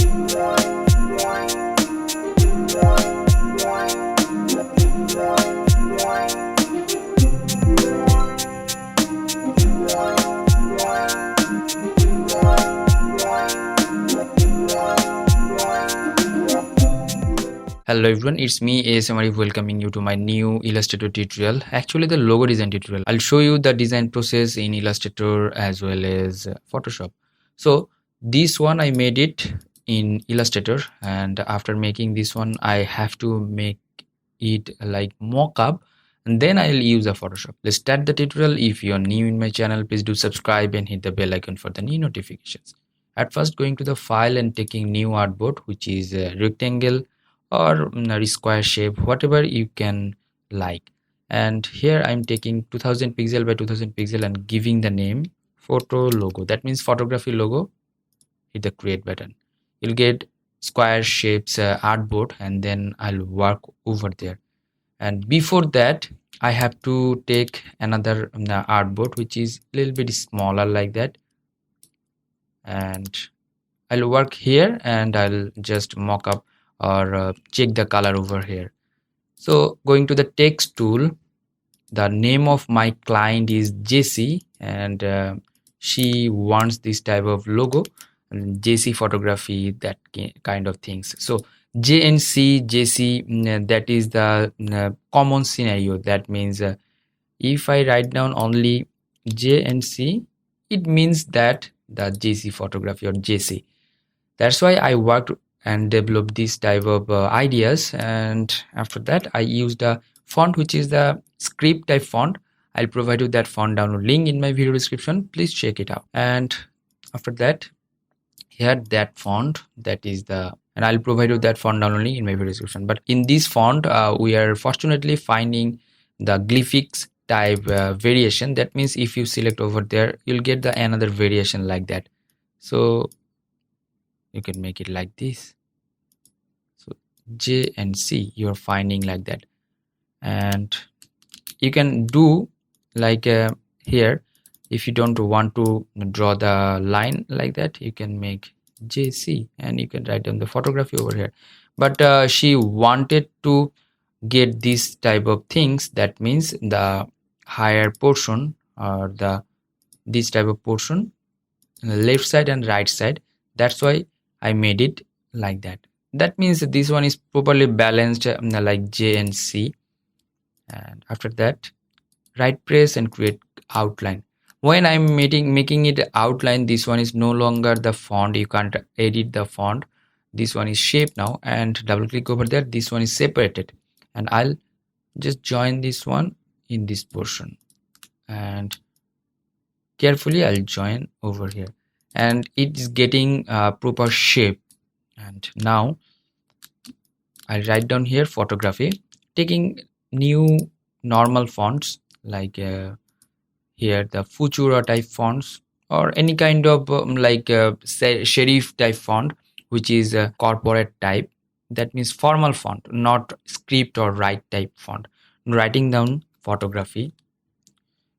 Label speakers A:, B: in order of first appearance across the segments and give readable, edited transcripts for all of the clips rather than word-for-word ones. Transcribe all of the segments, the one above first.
A: Hello everyone, it's me ASM Arif welcoming you to my new Illustrator tutorial. Actually the logo design tutorial. I'll show you the design process in Illustrator as well as Photoshop. So this one I made it in Illustrator, and after making this one I have to make it like mock-up, and then I'll use a Photoshop. Let's start the tutorial. If you're new in my channel, please do subscribe and hit the bell icon for the new notifications. At first, going to the file and taking new artboard, which is a rectangle or a square shape, whatever you can like. And here I'm taking 2000 pixel by 2000 pixel and giving the name photo logo. That means photography logo. Hit the create button. You'll get square shapes artboard, and then I'll work over there. And before that I have to take another artboard which is a little bit smaller like that, and I'll work here and I'll just mock up or check the color over here. So going to the text tool, the name of my client is JC, and she wants this type of logo, JC photography, that kind of things. So JNC, JC, that is the common scenario. That means if I write down only JNC, it means that the JC photography or JC. That's why I worked and developed this type of ideas. And after that I used a font which is the script type font. I'll provide you that font download link in my video description. Please check it out. And after that, here that font, that is the, and I'll provide you that font download link in my video description. But in this font we are fortunately finding the glyphics type variation. That means if you select over there, you'll get the another variation like that. So you can make it like this. So J and C you're finding like that, and you can do like here. If you don't want to draw the line like that, you can make JC and you can write down the photography over here. But she wanted to get this type of things. That means the higher portion or this type of portion, left side and right side. That's why I made it like that. That means this one is properly balanced like J and C. And after that, right press and create outline. When I'm making it outline, this one is no longer the font. You can't edit the font. This one is shape now, and double click over there. This one is separated, and I'll just join this one in this portion, and carefully I'll join over here, and it is getting proper shape. And now I'll write down here photography, taking new normal fonts like here the Futura type fonts, or any kind of like serif type font, which is a corporate type. That means formal font, not script or write type font. Writing down photography,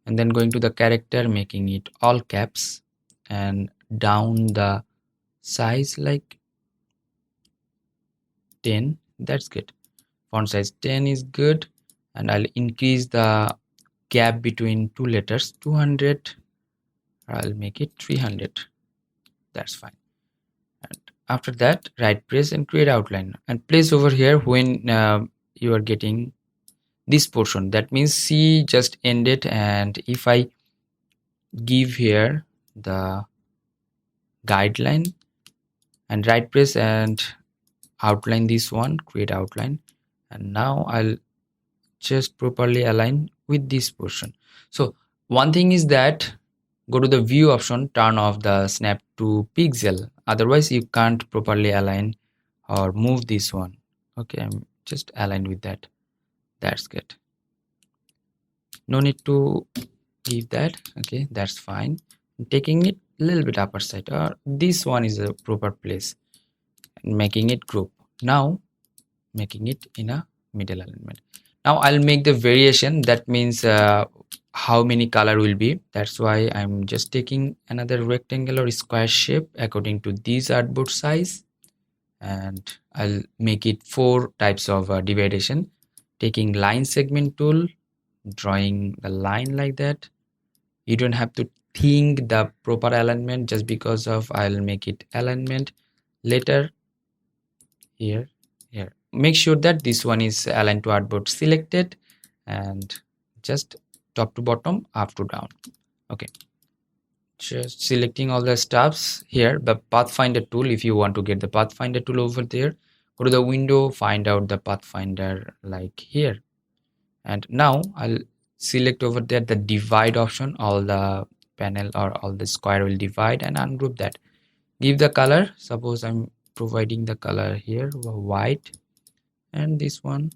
A: and then going to the character, making it all caps, and down the size like 10. That's good. Font size 10 is good, and I'll increase the gap between two letters 200. I'll make it 300. That's fine. And after that, right press and create outline, and place over here when you are getting this portion. That means C just ended, and if I give here the guideline and right press and outline this one, create outline, and now I'll just properly align with this portion. So one thing is that go to the view option, turn off the snap to pixel, otherwise you can't properly align or move this one. Okay, I'm just aligned with that. That's good. No need to give that. Okay, that's fine. I'm taking it a little bit upper side, or this one is a proper place, and making it group. Now making it in a middle alignment. Now I'll make the variation. That means how many color will be. That's why I'm just taking another rectangle or square shape according to this artboard size, and I'll make it 4 types of dividation. Taking line segment tool, drawing the line like that. You don't have to think the proper alignment, just because of I'll make it alignment later. Here, make sure that this one is aligned to artboard selected, and just top to bottom, up to down. Okay, just selecting all the stuffs here. The Pathfinder tool, if you want to get the Pathfinder tool over there, go to the window, find out the Pathfinder like here, and now I'll select over there the divide option. All the panel or all the square will divide, and ungroup that. Give the color. Suppose I'm providing the color here, white, and this one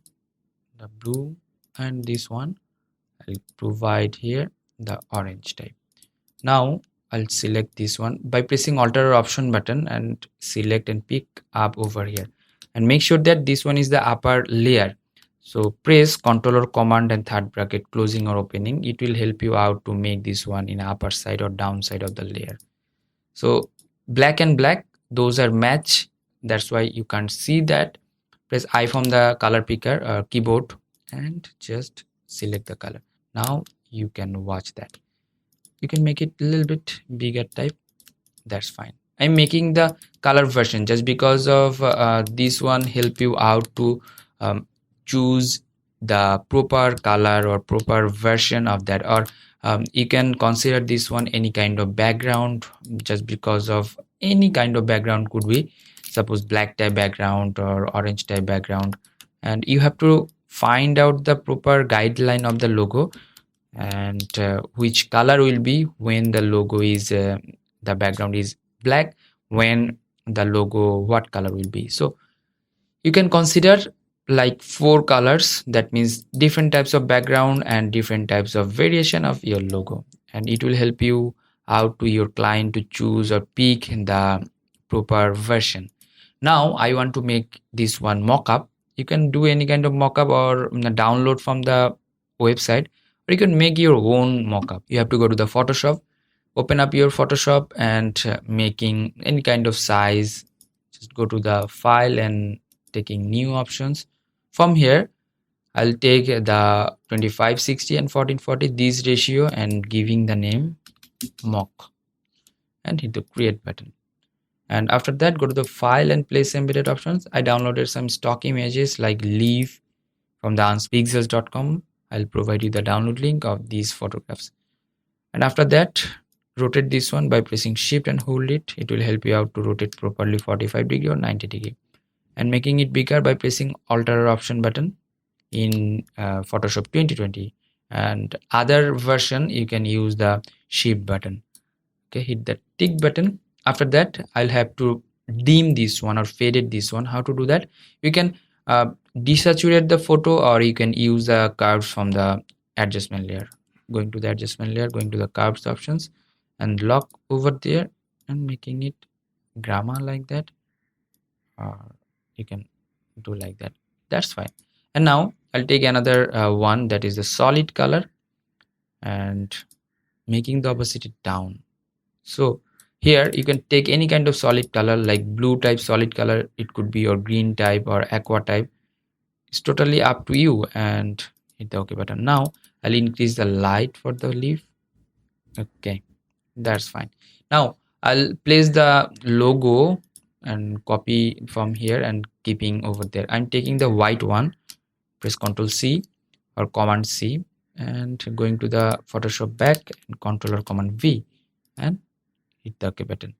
A: the blue, and this one I'll provide here the orange type. Now I'll select this one by pressing Alt or Option button and select and pick up over here, and make sure that this one is the upper layer. So press Ctrl or Command and third bracket closing or opening. It will help you out to make this one in upper side or down side of the layer. So black and black, those are match, that's why you can't see that. Press I from the color picker keyboard and just select the color. Now you can watch that. You can make it a little bit bigger type, that's fine. I'm making the color version just because of this one help you out to choose the proper color or proper version of that, or you can consider this one any kind of background, just because of any kind of background could be, suppose black type background or orange type background, and you have to find out the proper guideline of the logo, and which color will be when the logo is the background is black, when the logo what color will be. So you can consider like 4 colors, that means different types of background and different types of variation of your logo, and it will help you out to your client to choose or pick the proper version. Now I want to make this one mockup. You can do any kind of mockup or download from the website, or you can make your own mockup. You have to go to the Photoshop, open up your Photoshop, and making any kind of size, just go to the file and taking new options. From here I'll take the 2560 and 1440 this ratio and giving the name mock, and hit the create button. And after that, go to the file and place embedded options. I downloaded some stock images like leaf from the unpixels.com. I'll provide you the download link of these photographs. And after that, rotate this one by pressing shift and hold it. It will help you out to rotate properly 45 degree or 90 degree, and making it bigger by pressing Alt or Option button in Photoshop 2020, and other version you can use the shift button. Okay, hit the tick button. After that, I'll have to dim this one or faded this one. How to do that? You can desaturate the photo, or you can use the curves from the adjustment layer. Going to the adjustment layer, going to the curves options, and lock over there and making it grammar like that, or you can do like that, that's fine. And now I'll take another one, that is the solid color, and making the opacity down. So here you can take any kind of solid color like blue type solid color, it could be your green type or aqua type, it's totally up to you, and hit the OK button. Now I'll increase the light for the leaf. Okay, that's fine. Now I'll place the logo and copy from here and keeping over there. I'm taking the white one, press Ctrl C or Command C, and going to the Photoshop back and Ctrl or Command V and hit the OK button.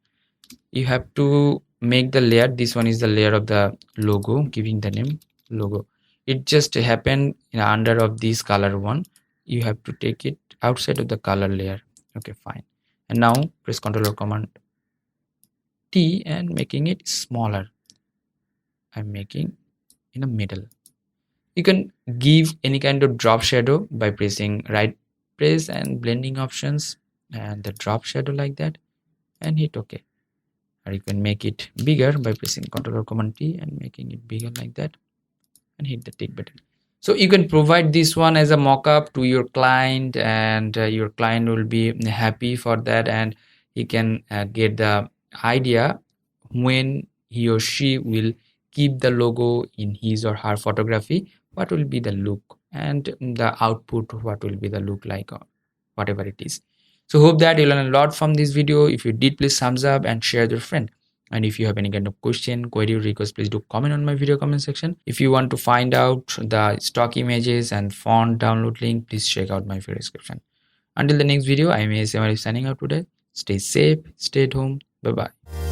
A: You have to make the layer, this one is the layer of the logo, giving the name logo. It just happened in under of this color one, you have to take it outside of the color layer. Okay, fine. And now press Ctrl or Command T and making it smaller. I'm making in the middle. You can give any kind of drop shadow by pressing right press and blending options and the drop shadow like that, and hit OK. Or you can make it bigger by pressing Ctrl or Command T and making it bigger like that, and hit the tick button. So you can provide this one as a mock-up to your client, and your client will be happy for that, and he can get the idea when he or she will keep the logo in his or her photography, what will be the look, and the output, what will be the look like, or whatever it is. So hope that you learn a lot from this video. If you did, please thumbs up and share with your friend. And if you have any kind of question, query, or request, please do comment on my video comment section. If you want to find out the stock images and font download link, please check out my video description. Until the next video, I am ASM Arif signing out today. Stay safe, stay at home. Bye bye.